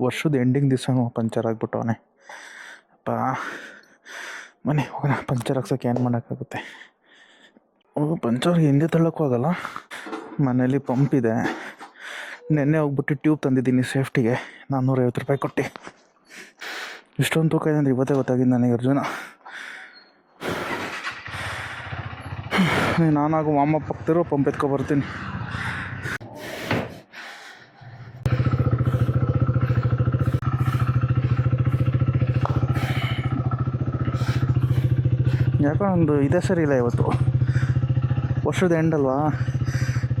ವರ್ಷದ ಎಂಡಿಂಗ್ ದಿವಸ ಪಂಚರ್ ಆಗಿಬಿಟ್ಟವನೆ. ಅಪ್ಪ ಮನೆ ಹೋಗೋಣ, ಪಂಚರ್ ಹಾಕ್ಸೋಕೆ ಏನು ಮಾಡೋಕ್ಕಾಗುತ್ತೆ. ಪಂಚರ್ಗೆ ಹಿಂದೆ ತಳ್ಳೋಕ್ಕೂ ಆಗೋಲ್ಲ. ಮನೇಲಿ ಪಂಪ್ ಇದೆ. ನೆನ್ನೆ ಹೋಗ್ಬಿಟ್ಟು ಟ್ಯೂಬ್ ತಂದಿದ್ದೀನಿ ಸೇಫ್ಟಿಗೆ, 450 ರೂಪಾಯಿ ಕೊಟ್ಟು. ಇಷ್ಟೊಂದು ತೂಕ ಇದೆ ಅಂದರೆ ಇವತ್ತೇ ಗೊತ್ತಾಗಿದ್ದು ನನಗೆ ಅರ್ಜುನ. ನಾನಾಗೂ ವಾಮಪ್ ಹಾಕ್ತಿರೋ ಪಂಪ್ ಎತ್ಕೊಬರ್ತೀನಿ. ಯಾಕೋ ಒಂದು ಇದೇ ಸರಿ ಇಲ್ಲ ಇವತ್ತು, ವರ್ಷದ ಎಂಡ್ ಅಲ್ವಾ,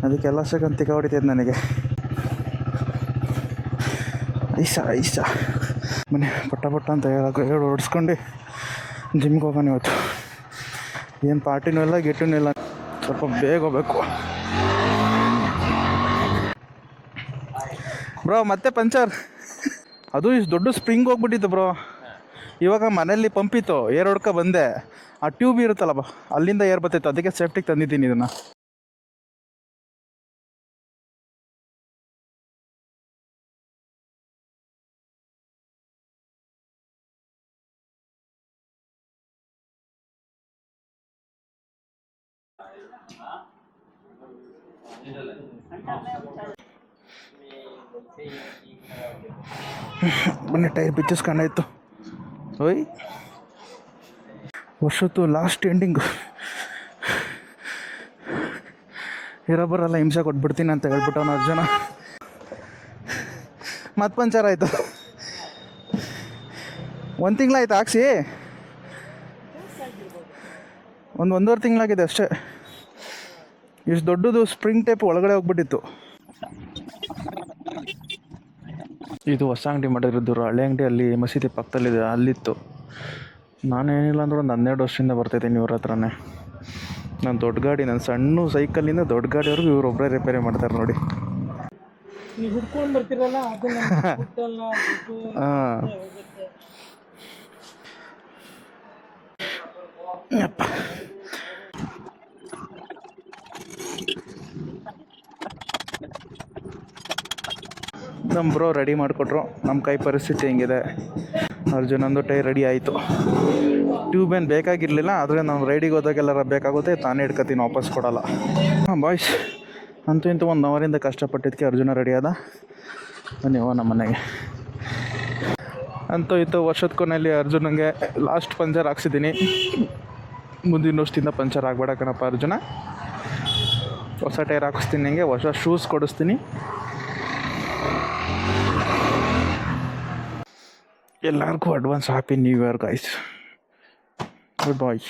ಅದಕ್ಕೆಲ್ಲ ಸೆಕೆಂಡ್ ತಿಕ್ಕ ಹೊಡಿತೈತೆ ನನಗೆ. ಐಸ ಮನೆ ಪಟ್ಟ ಅಂತ ಹೇಳಿ ಓಡಿಸ್ಕೊಂಡು ಜಿಮ್ಗೆ ಹೋಗೋಣ ಇವತ್ತು. ಏನು ಪಾರ್ಟಿನೂ ಇಲ್ಲ ಗೆಟ್ಟೂ ಇಲ್ಲ, ಸ್ವಲ್ಪ ಬೇಗ ಹೋಗ್ಬೇಕು. ಬ್ರೋ ಮತ್ತೆ ಪಂಚರ್, ಅದು ಇಷ್ಟು ದೊಡ್ಡ ಸ್ಪ್ರಿಂಗ್ ಹೋಗ್ಬಿಟ್ಟಿತ್ತು ಬ್ರೋ. ಇವಾಗ ಮನೇಲಿ ಪಂಪಿತ್ತು, ಏರ್ ಹೊಡ್ಕೊ ಬಂದೆ. ಆ ಟ್ಯೂಬ್ ಇರುತ್ತಲ್ಲ ಅಲ್ಲಿಂದ ಏರ್ ಬರ್ತೈತೆ, ಅದಕ್ಕೆ ಸೇಫ್ಟಿಗೆ ತಂದಿದ್ದೀನಿ ಇದನ್ನು. ಬನ್ನಿ, ಟೈರ್ ಬಿಚ್ಚಿಸ್ಕೊಂಡಾಯ್ತು. ಓಯ್ ವರ್ಷದ್ದು ಲಾಸ್ಟ್ ಎಂಡಿಂಗು, ಇರೋಬರಲ್ಲ ಹಿಂಸೆ ಕೊಟ್ಬಿಡ್ತೀನಿ ಅಂತ ಹೇಳ್ಬಿಟ್ಟವನು ಅರ್ಜುನ. ಮತ್ತೆ ಪಂಚರ್ ಆಯಿತು. 1 ತಿಂಗಳಾಯ್ತು ಹಾಕ್ಸಿ, 1.5 ತಿಂಗಳಾಗಿದೆ ಅಷ್ಟೇ. ಇಷ್ಟು ದೊಡ್ಡದು ಸ್ಪ್ರಿಂಗ್ ಟೈಪ್ ಒಳಗಡೆ ಹೋಗ್ಬಿಟ್ಟಿತ್ತು. ಇದು ಹೊಸ ಅಂಗಡಿ ಮಾಡಿರೋದು, ಹಳೆ ಅಂಗಡಿ ಅಲ್ಲಿ ಮಸೀದಿ ಪಕ್ಕದಲ್ಲಿದೆ, ಅಲ್ಲಿತ್ತು. ನಾನೇನಿಲ್ಲ ಅಂದ್ರೆ ಒಂದು 12 ವರ್ಷದಿಂದ ಬರ್ತಾಯಿದ್ದೀನಿ ಇವ್ರ ಹತ್ರನೇ. ನಾನು ದೊಡ್ಡ ಗಾಡಿ, ನನ್ನ ಸಣ್ಣ ಸೈಕಲ್ಲಿಂದ ದೊಡ್ಡ ಗಾಡಿವರೆಗೂ ಇವರೊಬ್ಬರೇ ರಿಪೇರಿ ಮಾಡ್ತಾರೆ ನೋಡಿ. ಹಾಂ ಅಪ್ಪ, ನಮ್ಮ ಬ್ರೋ ರೆಡಿ ಮಾಡಿಕೊಟ್ರು. ನಮ್ಮ ಕೈ ಪರಿಸ್ಥಿತಿ ಹೆಂಗಿದೆ, ಅರ್ಜುನಂದು ಟೈರ್ ರೆಡಿ ಆಯಿತು. ಟ್ಯೂಬ್ ಏನು ಬೇಕಾಗಿರಲಿಲ್ಲ, ಆದರೆ ನಾವು ರೈಡಿಗೆ ಹೋದಾಗೆಲ್ಲರ ಬೇಕಾಗುತ್ತೆ, ತಾನೇ ಹಿಡ್ಕೊತೀನಿ, ವಾಪಸ್ ಕೊಡೋಲ್ಲ. ಹಾಂ ಬಾಯ್ಸ್, ಅಂತೂ ಇಂತೂ 1 ಅವರಿಂದ ಕಷ್ಟಪಟ್ಟಿದ್ದಕ್ಕೆ ಅರ್ಜುನ ರೆಡಿ ಆದ. ಬನ್ನಿ ನಮ್ಮ ಮನೆಗೆ. ಅಂತೂ ಇಂತೂ ವರ್ಷದ ಕೊನೆಯಲ್ಲಿ ಅರ್ಜುನಂಗೆ ಲಾಸ್ಟ್ ಪಂಚರ್ ಹಾಕ್ಸಿದ್ದೀನಿ. ಮುಂದಿನ ವರ್ಷದಿಂದ ಪಂಚರ್ ಆಗಬೇಡ ಕಣಪ್ಪ ಅರ್ಜುನ. ಹೊಸ ಟೈರ್ ಹಾಕಿಸ್ತೀನಿ, ನಿಮಗೆ ಹೊಸ ಶೂಸ್ ಕೊಡಿಸ್ತೀನಿ. ಎಲ್ಲರಿಗೂ advance happy new year guys. Good boys.